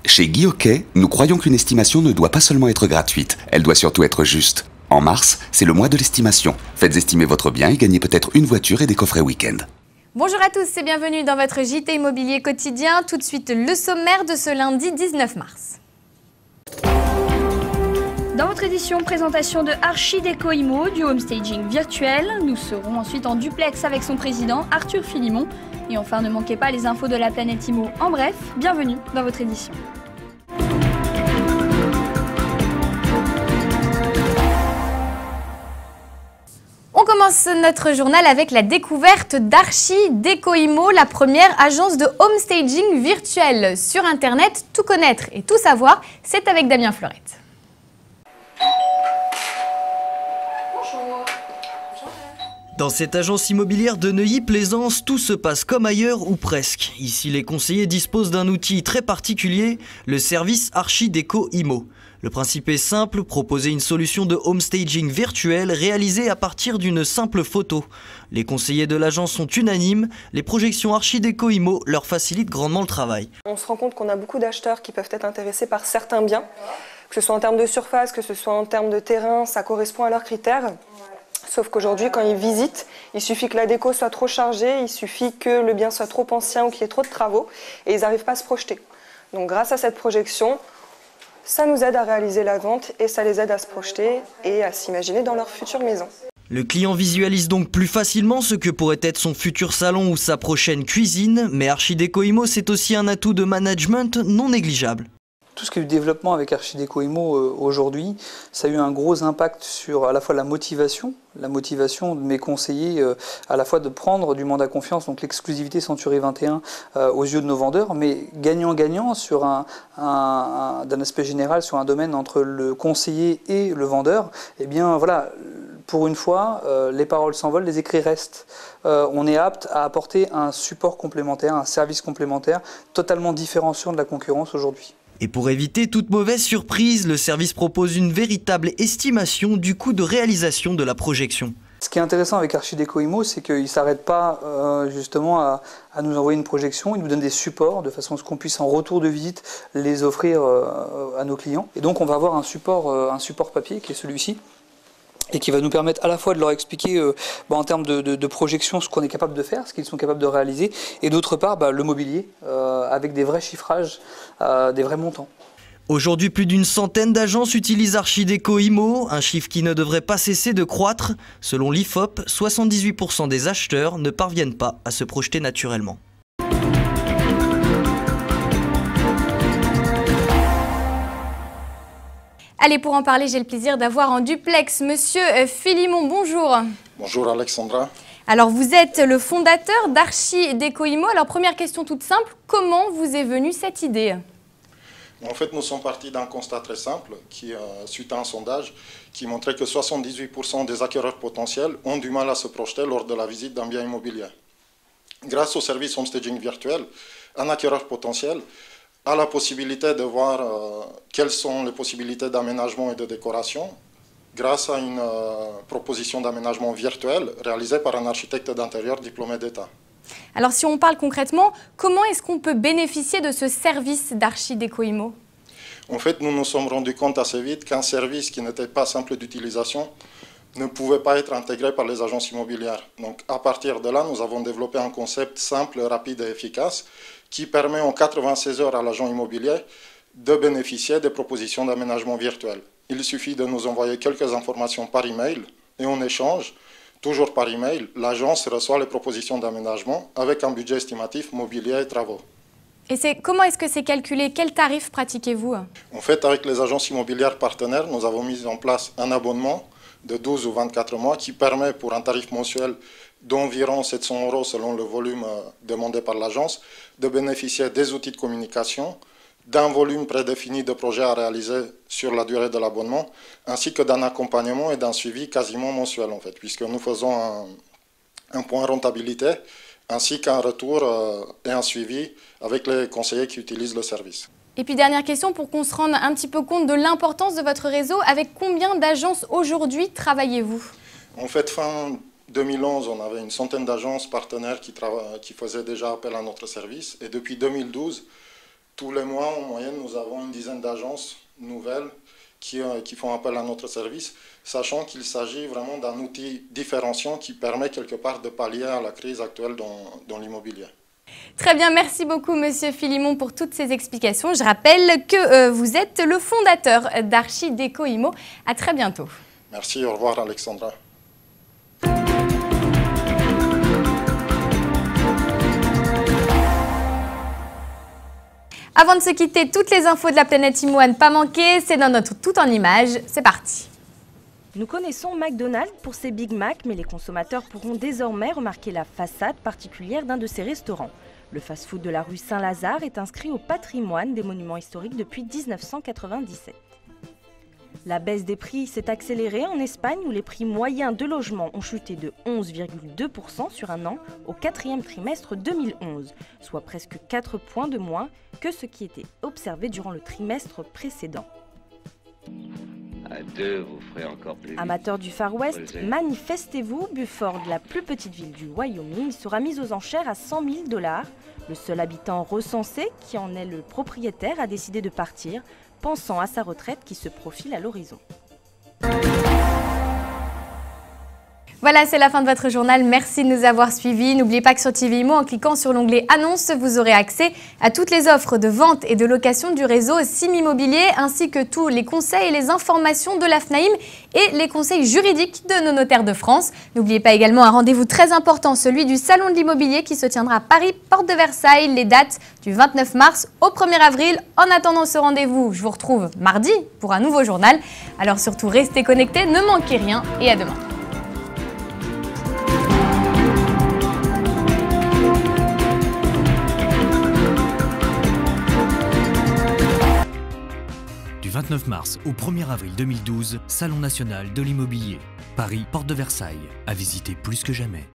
Chez Guy Hockey, nous croyons qu'une estimation ne doit pas seulement être gratuite, elle doit surtout être juste. En mars, c'est le mois de l'estimation. Faites estimer votre bien et gagnez peut-être une voiture et des coffrets week-end. Bonjour à tous et bienvenue dans votre JT Immobilier quotidien. Tout de suite, le sommaire de ce lundi 19 mars. Dans votre édition, présentation de Archideco Immo, du homestaging virtuel. Nous serons ensuite en duplex avec son président, Arthur Philimon. Et enfin, ne manquez pas les infos de la planète Immo. En bref, bienvenue dans votre édition. On commence notre journal avec la découverte d'Archideco Immo, la première agence de homestaging virtuel. Sur Internet, tout connaître et tout savoir, c'est avec Damien Fleurette. Dans cette agence immobilière de Neuilly-Plaisance, tout se passe comme ailleurs ou presque. Ici, les conseillers disposent d'un outil très particulier, le service Archideco Immo. Le principe est simple, proposer une solution de homestaging virtuel réalisée à partir d'une simple photo. Les conseillers de l'agence sont unanimes, les projections Archideco Immo leur facilitent grandement le travail. On se rend compte qu'on a beaucoup d'acheteurs qui peuvent être intéressés par certains biens, que ce soit en termes de surface, que ce soit en termes de terrain, ça correspond à leurs critères. Sauf qu'aujourd'hui, quand ils visitent, il suffit que la déco soit trop chargée, il suffit que le bien soit trop ancien ou qu'il y ait trop de travaux, et ils n'arrivent pas à se projeter. Donc grâce à cette projection, ça nous aide à réaliser la vente et ça les aide à se projeter et à s'imaginer dans leur future maison. Le client visualise donc plus facilement ce que pourrait être son futur salon ou sa prochaine cuisine, mais Archideco Immo, c'est aussi un atout de management non négligeable. Tout ce qui est du développement avec Archideco Immo aujourd'hui, ça a eu un gros impact sur à la fois la motivation de mes conseillers, à la fois de prendre du mandat confiance, donc l'exclusivité Century 21 aux yeux de nos vendeurs, mais gagnant-gagnant sur d'un aspect général, sur un domaine entre le conseiller et le vendeur. Eh bien voilà, pour une fois, les paroles s'envolent, les écrits restent. On est apte à apporter un support complémentaire, un service complémentaire, totalement différenciant de la concurrence aujourd'hui. Et pour éviter toute mauvaise surprise, le service propose une véritable estimation du coût de réalisation de la projection. Ce qui est intéressant avec Archideco Immo, c'est qu'il ne s'arrête pas justement à nous envoyer une projection, il nous donne des supports de façon à ce qu'on puisse en retour de visite les offrir à nos clients. Et donc on va avoir un support papier qui est celui-ci, et qui va nous permettre à la fois de leur expliquer en termes de projection ce qu'on est capable de faire, ce qu'ils sont capables de réaliser, et d'autre part le mobilier, avec des vrais chiffrages, des vrais montants. Aujourd'hui, plus d'une centaine d'agences utilisent Archideco Immo, un chiffre qui ne devrait pas cesser de croître. Selon l'IFOP, 78% des acheteurs ne parviennent pas à se projeter naturellement. Allez, pour en parler, j'ai le plaisir d'avoir en duplex Monsieur Philimon. Bonjour. Bonjour Alexandra. Alors, vous êtes le fondateur d'Archideco Immo. Alors, première question toute simple, comment vous est venue cette idée ? En fait, nous sommes partis d'un constat très simple, suite à un sondage, qui montrait que 78% des acquéreurs potentiels ont du mal à se projeter lors de la visite d'un bien immobilier. Grâce au service homestaging virtuel, un acquéreur potentiel a la possibilité de voir quelles sont les possibilités d'aménagement et de décoration grâce à une proposition d'aménagement virtuel réalisée par un architecte d'intérieur diplômé d'État. Alors si on parle concrètement, comment est-ce qu'on peut bénéficier de ce service d'Archideco Immo ? En fait, nous nous sommes rendus compte assez vite qu'un service qui n'était pas simple d'utilisation ne pouvait pas être intégré par les agences immobilières. Donc à partir de là, nous avons développé un concept simple, rapide et efficace qui permet en 96 heures à l'agent immobilier de bénéficier des propositions d'aménagement virtuel. Il suffit de nous envoyer quelques informations par email et en échange, toujours par email, l'agence reçoit les propositions d'aménagement avec un budget estimatif mobilier et travaux. Et comment est-ce que c'est calculé? Quel tarif pratiquez-vous? En fait, avec les agences immobilières partenaires, nous avons mis en place un abonnement de 12 ou 24 mois qui permet pour un tarif mensuel d'environ 700 € selon le volume demandé par l'agence, de bénéficier des outils de communication, d'un volume prédéfini de projets à réaliser sur la durée de l'abonnement, ainsi que d'un accompagnement et d'un suivi quasiment mensuel en fait, puisque nous faisons un point rentabilité, ainsi qu'un retour et un suivi avec les conseillers qui utilisent le service. Et puis dernière question, pour qu'on se rende un petit peu compte de l'importance de votre réseau, avec combien d'agences aujourd'hui travaillez-vous? En fait, fin 2011, on avait une centaine d'agences partenaires qui faisaient déjà appel à notre service. Et depuis 2012, Tous les mois, en moyenne, nous avons une dizaine d'agences nouvelles qui font appel à notre service, sachant qu'il s'agit vraiment d'un outil différenciant qui permet quelque part de pallier à la crise actuelle dans l'immobilier. Très bien, merci beaucoup Monsieur Philimon pour toutes ces explications. Je rappelle que vous êtes le fondateur d'Archi Déco Immo. À très bientôt. Merci, au revoir Alexandra. Avant de se quitter, toutes les infos de la planète Immo à ne pas manquer, c'est dans notre Tout en Images. C'est parti. Nous connaissons McDonald's pour ses Big Mac, mais les consommateurs pourront désormais remarquer la façade particulière d'un de ses restaurants. Le fast-food de la rue Saint-Lazare est inscrit au patrimoine des monuments historiques depuis 1997. La baisse des prix s'est accélérée en Espagne où les prix moyens de logement ont chuté de 11,2% sur un an au 4e trimestre 2011, soit presque 4 points de moins que ce qui était observé durant le trimestre précédent. À deux, vous ferez encore plus vite. Amateurs du Far West, manifestez-vous, Buford, la plus petite ville du Wyoming, sera mise aux enchères à 100 000 $. Le seul habitant recensé, qui en est le propriétaire, a décidé de partir, pensant à sa retraite qui se profile à l'horizon. Voilà, c'est la fin de votre journal. Merci de nous avoir suivis. N'oubliez pas que sur TV Immo, en cliquant sur l'onglet Annonces, vous aurez accès à toutes les offres de vente et de location du réseau Sim Immobilier, ainsi que tous les conseils et les informations de l'AFNAIM et les conseils juridiques de nos notaires de France. N'oubliez pas également un rendez-vous très important, celui du Salon de l'immobilier qui se tiendra à Paris, porte de Versailles, les dates du 29 mars au 1er avril. En attendant ce rendez-vous, je vous retrouve mardi pour un nouveau journal. Alors surtout, restez connectés, ne manquez rien et à demain. Du 29 mars au 1er avril 2012, Salon national de l'immobilier. Paris, porte de Versailles, à visiter plus que jamais.